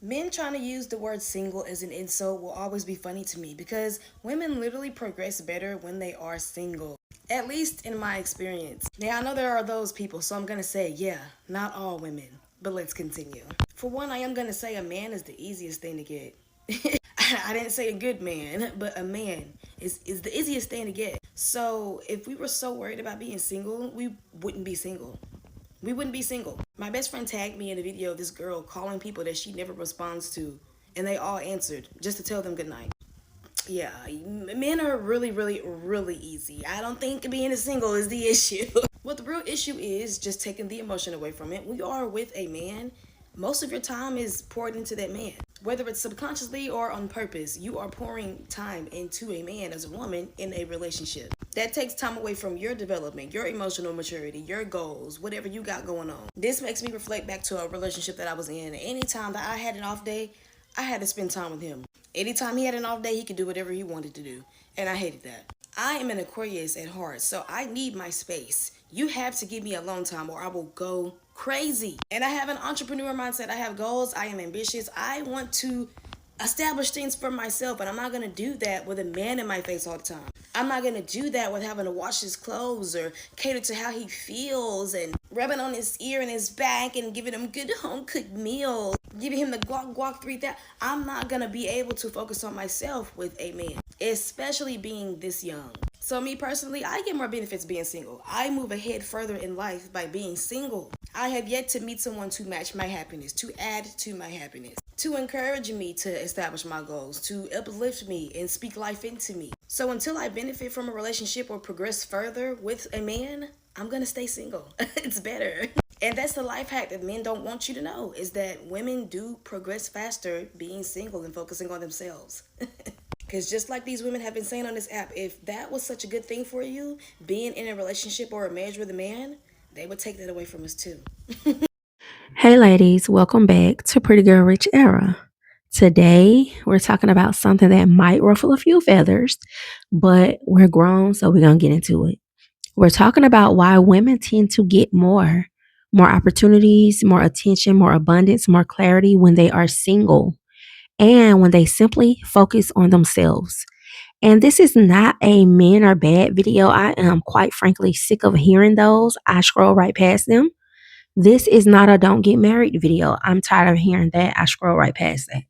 Men trying to use the word single as an insult will always be funny to me because women literally progress better when they are single. At least in my experience. Now, I know there are those people, so I'm gonna say, yeah, not all women. But let's continue. For one, I am gonna say a man is the easiest thing to get. I didn't say a good man, but a man is the easiest thing to get. So if we were so worried about being single, we wouldn't be single. We wouldn't be single. My best friend tagged me in a video of this girl calling people that she never responds to, and they all answered just to tell them goodnight. Yeah, men are really, really, really easy. I don't think being a single is the issue. What the real issue is just taking the emotion away from it. We are with a man. Most of your time is poured into that man. Whether it's subconsciously or on purpose, you are pouring time into a man as a woman in a relationship. That takes time away from your development, your emotional maturity, your goals, whatever you got going on. This makes me reflect back to a relationship that I was in. Anytime that I had an off day, I had to spend time with him. Anytime he had an off day, he could do whatever he wanted to do. And I hated that. I am an Aquarius at heart, so I need my space. You have to give me alone time or I will go crazy. And I have an entrepreneur mindset. I have goals. I am ambitious. I want to establish things for myself, and I'm not gonna do that with a man in my face all the time. I'm not gonna do that with having to wash his clothes or cater to how he feels and rubbing on his ear and his back and giving him good home cooked meals, giving him the guac guac 3000. I'm not gonna be able to focus on myself with a man, especially being this young. So me personally, I get more benefits being single. I move ahead further in life by being single. I have yet to meet someone to match my happiness, to add to my happiness, to encourage me to establish my goals, to uplift me and speak life into me. So until I benefit from a relationship or progress further with a man, I'm gonna stay single. It's better. And that's the life hack that men don't want you to know, is that women do progress faster being single and focusing on themselves. Because just like these women have been saying on this app, if that was such a good thing for you, being in a relationship or a marriage with a man, they would take that away from us too. Hey, ladies, welcome back to Pretty Girl Rich Era. Today, we're talking about something that might ruffle a few feathers, but we're grown, so we're going to get into it. We're talking about why women tend to get more opportunities, more attention, more abundance, more clarity when they are single and when they simply focus on themselves. And this is not a men are bad video. I am quite frankly sick of hearing those. I scroll right past them. This is not a don't get married video. I'm tired of hearing that. I scroll right past that.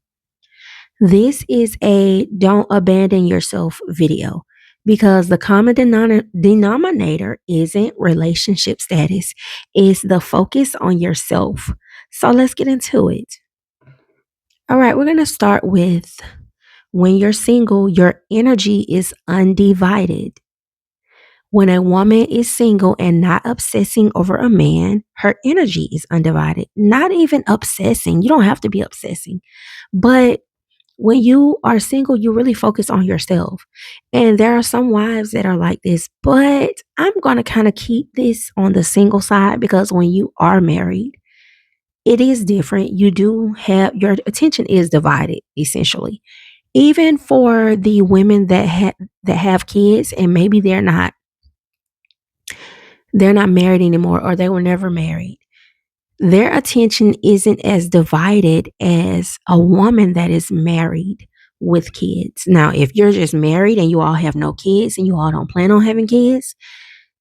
This is a don't abandon yourself video because the common denominator isn't relationship status, it's the focus on yourself. So let's get into it. All right, we're going to start with when you're single, your energy is undivided. When a woman is single and not obsessing over a man, her energy is undivided. Not even obsessing. You don't have to be obsessing. But when you are single, you really focus on yourself. And there are some wives that are like this, but I'm going to kind of keep this on the single side because when you are married, it is different. You do have your attention is divided essentially. Even for the women that have kids and maybe they're not married anymore or they were never married. Their attention isn't as divided as a woman that is married with kids. Now, if you're just married and you all have no kids and you all don't plan on having kids,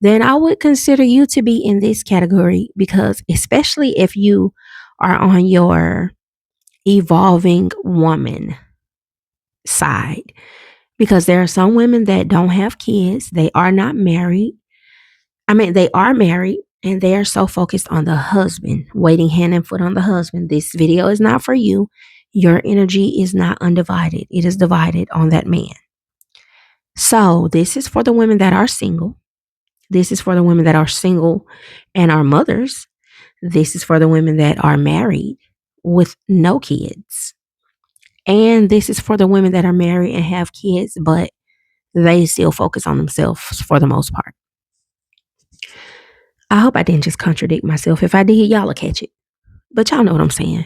then I would consider you to be in this category because, especially if you are on your evolving woman side, because there are some women that don't have kids, they are not married. I mean, they are married and they are so focused on the husband, waiting hand and foot on the husband. This video is not for you. Your energy is not undivided, it is divided on that man. So, this is for the women that are single. This is for the women that are single and are mothers. This is for the women that are married with no kids. And this is for the women that are married and have kids, but they still focus on themselves for the most part. I hope I didn't just contradict myself. If I did, y'all will catch it. But y'all know what I'm saying.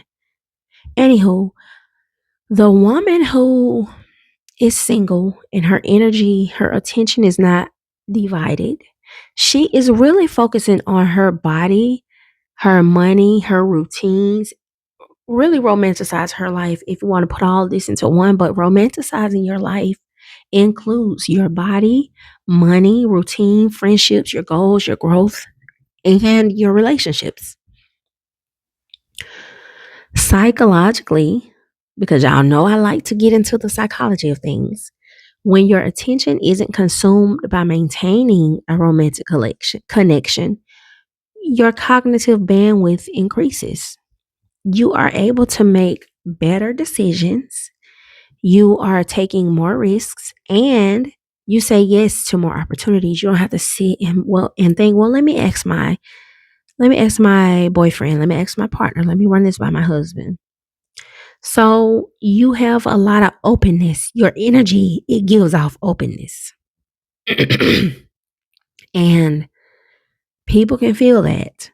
Anywho, the woman who is single and her energy, her attention is not divided, she is really focusing on her body, her money, her routines, really romanticize her life if you want to put all this into one, but romanticizing your life includes your body, money, routine, friendships, your goals, your growth, and your relationships. Psychologically, because y'all know I like to get into the psychology of things, when your attention isn't consumed by maintaining a romantic connection, your cognitive bandwidth increases. You are able to make better decisions, you are taking more risks, and you say yes to more opportunities. You don't have to sit and think, well, let me ask my boyfriend, let me ask my partner, let me run this by my husband. So you have a lot of openness. Your energy, it gives off openness. And people can feel that.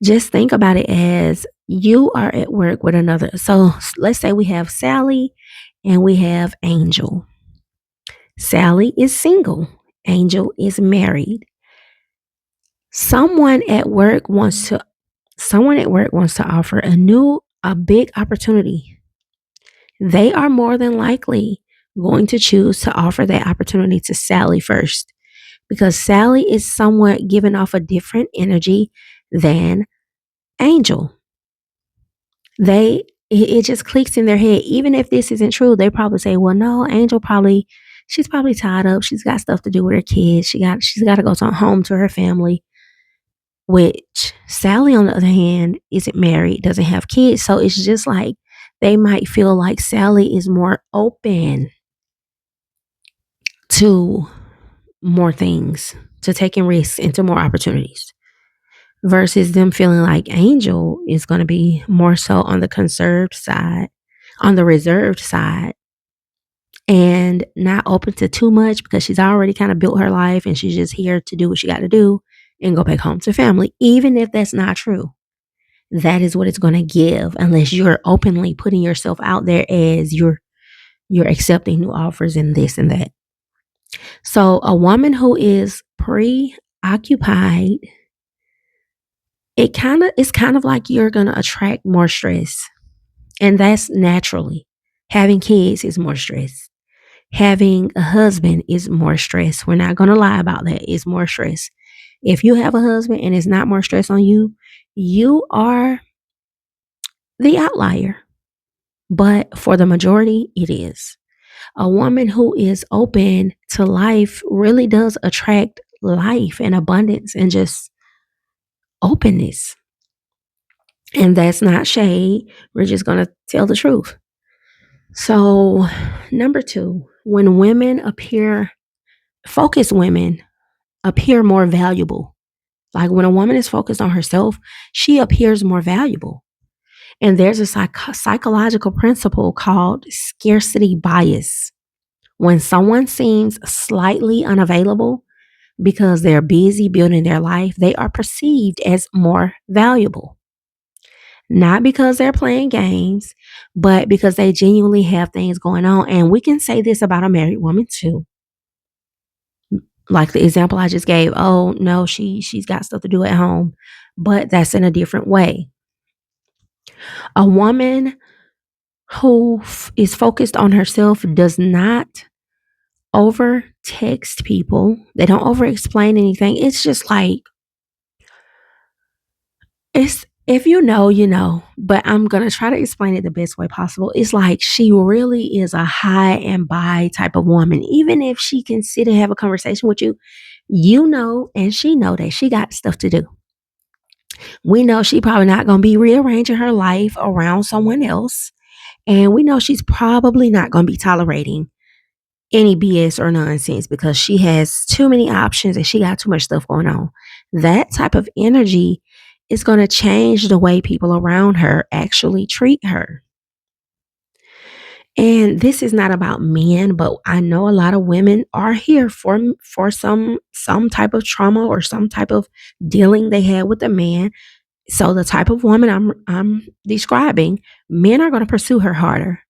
Just think about it as you are at work with another. So let's say we have Sally and we have Angel. Sally is single, Angel is married. Someone at work wants to someone at work wants to offer a big opportunity. They are more than likely going to choose to offer that opportunity to Sally first because Sally is somewhat giving off a different energy than Angel. It just clicks in their head. Even if this isn't true, they probably say, well, no, she's probably tied up. She's got stuff to do with her kids. She's got to go home to her family. Which Sally, on the other hand, isn't married, doesn't have kids. So it's just like they might feel like Sally is more open to more things, to taking risks into more opportunities, versus them feeling like Angel is going to be more so on the conserved side, on the reserved side, and not open to too much because she's already kind of built her life and she's just here to do what she got to do and go back home to family, even if that's not true. That is what it's going to give unless you're openly putting yourself out there as you're accepting new offers and this and that. So a woman who is preoccupied, it's kind of like you're going to attract more stress. And that's naturally. Having kids is more stress. Having a husband is more stress. We're not going to lie about that. It's more stress. If you have a husband and it's not more stress on you, you are the outlier. But for the majority, it is. A woman who is open to life really does attract life and abundance and just openness. And that's not shade. We're just going to tell the truth. So, number two, when focused women appear more valuable. Like when a woman is focused on herself, she appears more valuable. And there's a psychological principle called scarcity bias. When someone seems slightly unavailable because they're busy building their life, they are perceived as more valuable. Not because they're playing games, but because they genuinely have things going on. And we can say this about a married woman too. Like the example I just gave, oh no, she's got stuff to do at home, but that's in a different way. A woman who is focused on herself does not over text people. They don't over explain anything. It's just like, it's if you know, you know, but I'm going to try to explain it the best way possible. It's like she really is a high and by type of woman. Even if she can sit and have a conversation with you, you know, and she know that she got stuff to do. We know she probably not going to be rearranging her life around someone else. And we know she's probably not going to be tolerating any BS or nonsense because she has too many options and she got too much stuff going on. That type of energy is going to change the way people around her actually treat her. And this is not about men, but I know a lot of women are here for some type of trauma or some type of dealing they had with a man. So the type of woman I'm describing, men are going to pursue her harder.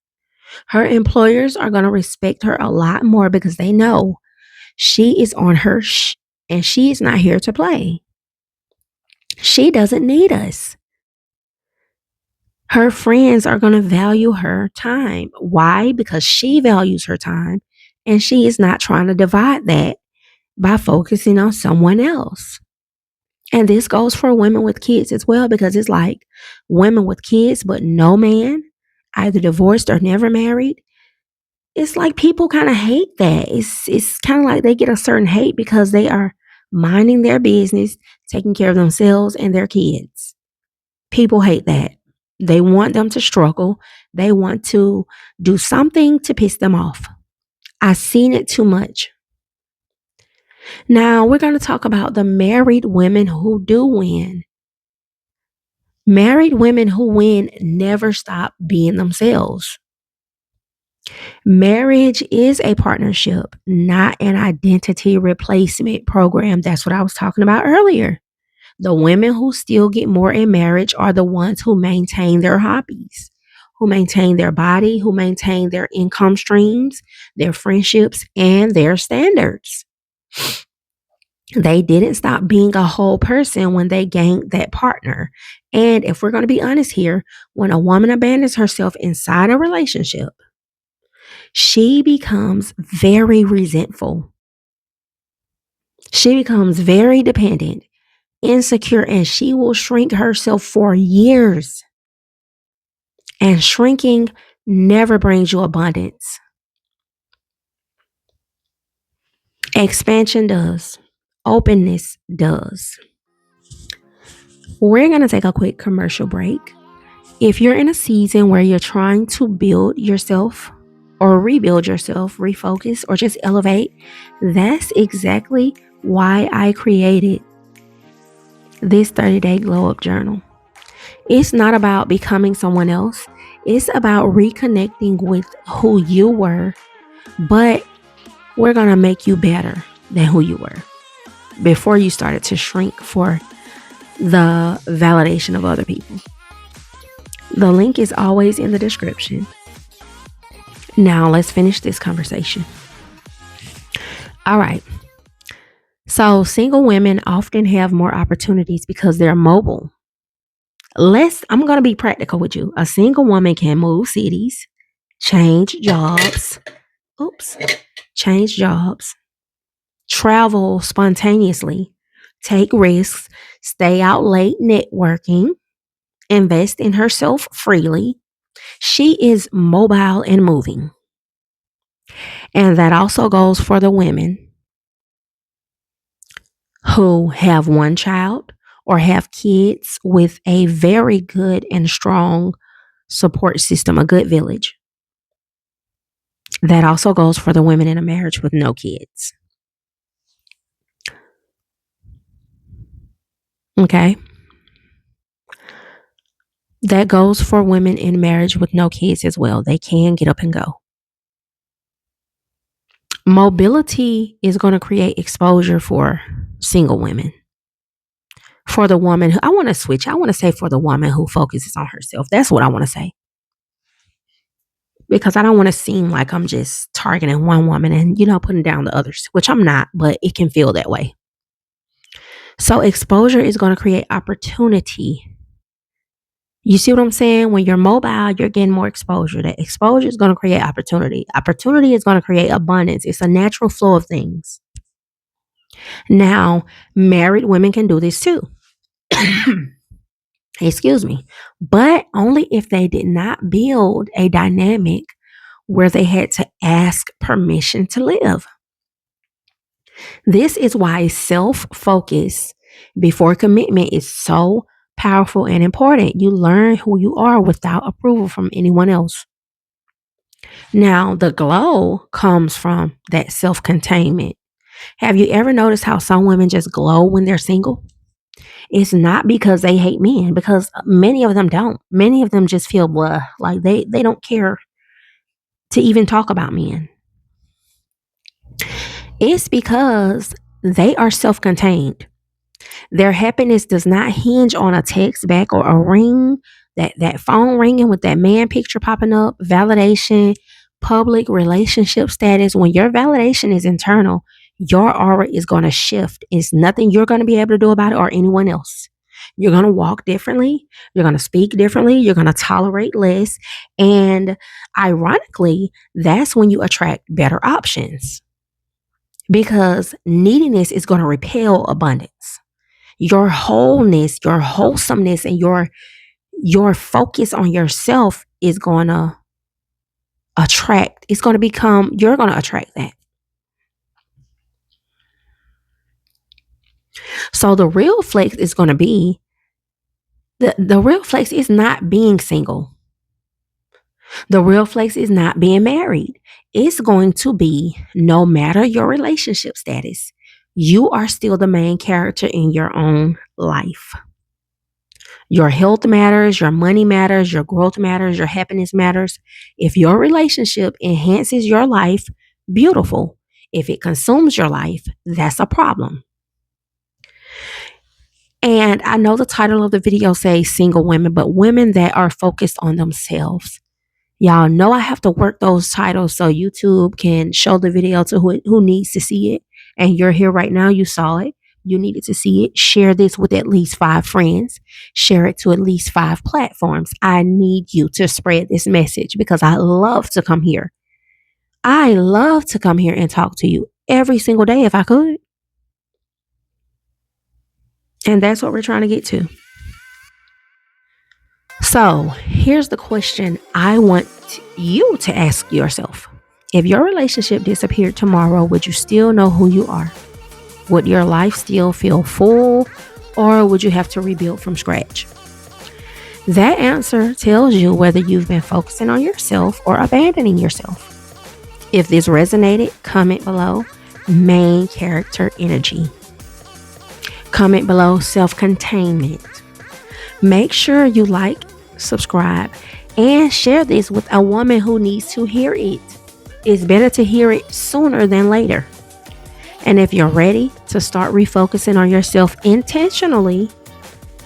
Her employers are going to respect her a lot more because they know she is on her and she is not here to play. She doesn't need us. Her friends are going to value her time. Why? Because she values her time and she is not trying to divide that by focusing on someone else. And this goes for women with kids as well, because it's like women with kids, but no man, either divorced or never married. It's like people kind of hate that. It's kind of like they get a certain hate because they are minding their business, taking care of themselves and their kids. People hate that. They want them to struggle. They want to do something to piss them off. I've seen it too much. Now, we're going to talk about the married women who do win. Married women who win never stop being themselves. Marriage is a partnership, not an identity replacement program. That's what I was talking about earlier. The women who still get more in marriage are the ones who maintain their hobbies, who maintain their body, who maintain their income streams, their friendships, and their standards. They didn't stop being a whole person when they gained that partner. And if we're going to be honest here, when a woman abandons herself inside a relationship, she becomes very resentful. She becomes very dependent, insecure, and she will shrink herself for years. And shrinking never brings you abundance. Expansion does. Openness does. We're going to take a quick commercial break. If you're in a season where you're trying to build yourself or rebuild yourself, refocus, or just elevate, that's exactly why I created this 30-day glow up journal. It's not about becoming someone else. It's about reconnecting with who you were, but we're going to make you better than who you were before you started to shrink for the validation of other people. The link is always in the description. Now let's finish this conversation. All right. So single women often have more opportunities because they're mobile. I'm going to be practical with you. A single woman can move cities, change jobs, change jobs, travel spontaneously, take risks, stay out late networking, invest in herself freely. She is mobile and moving. And that also goes for the women who have one child or have kids with a very good and strong support system, a good village. That also goes for the women in a marriage with no kids. Okay. That goes for women in marriage with no kids as well. They can get up and go. Mobility is going to create exposure for single women. For the woman I want to switch. I want to say for the woman who focuses on herself. That's what I want to say. Because I don't want to seem like I'm just targeting one woman and, putting down the others, which I'm not, but it can feel that way. So exposure is going to create opportunity. You see what I'm saying? When you're mobile, you're getting more exposure. That exposure is going to create opportunity. Opportunity is going to create abundance. It's a natural flow of things. Now, married women can do this too. Excuse me. But only if they did not build a dynamic where they had to ask permission to live. This is why self-focus before commitment is so powerful and important. You learn who you are without approval from anyone else. Now, the glow comes from that self-containment. Have you ever noticed how some women just glow when they're single? It's not because they hate men, because many of them don't. Many of them just feel blah, like they don't care to even talk about men. It's because they are self-contained. Their happiness does not hinge on a text back or a ring, that phone ringing with that man picture popping up, validation, public relationship status. When your validation is internal, your aura is going to shift. It's nothing you're going to be able to do about it or anyone else. You're going to walk differently. You're going to speak differently. You're going to tolerate less. And ironically, that's when you attract better options because neediness is going to repel abundance. Your wholeness, your wholesomeness, and your focus on yourself is going to attract. It's going to become, you're going to attract that. So the real flex is going to be the real flex is not being single. The real flex is not being married. It's going to be no matter your relationship status, you are still the main character in your own life. Your health matters, your money matters, your growth matters, your happiness matters. If your relationship enhances your life, beautiful. If it consumes your life, that's a problem. And I know the title of the video says single women, but women that are focused on themselves. Y'all know I have to work those titles so YouTube can show the video to who needs to see it. And you're here right now. You saw it. You needed to see it. Share this with at least 5 friends. Share it to at least 5 platforms. I need you to spread this message because I love to come here. I love to come here and talk to you every single day if I could. And that's what we're trying to get to. So here's the question I want you to ask yourself. If your relationship disappeared tomorrow, would you still know who you are? Would your life still feel full, or would you have to rebuild from scratch? That answer tells you whether you've been focusing on yourself or abandoning yourself. If this resonated, comment below main character energy. Comment below self-containment. Make sure you like, subscribe, and share this with a woman who needs to hear it. It's better to hear it sooner than later. And if you're ready to start refocusing on yourself intentionally,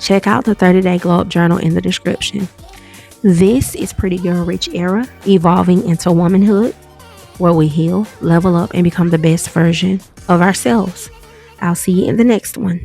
check out the 30-day Glow Up Journal in the description. This is Pretty Girl Rich Era, evolving into womanhood, where we heal, level up, and become the best version of ourselves. I'll see you in the next one.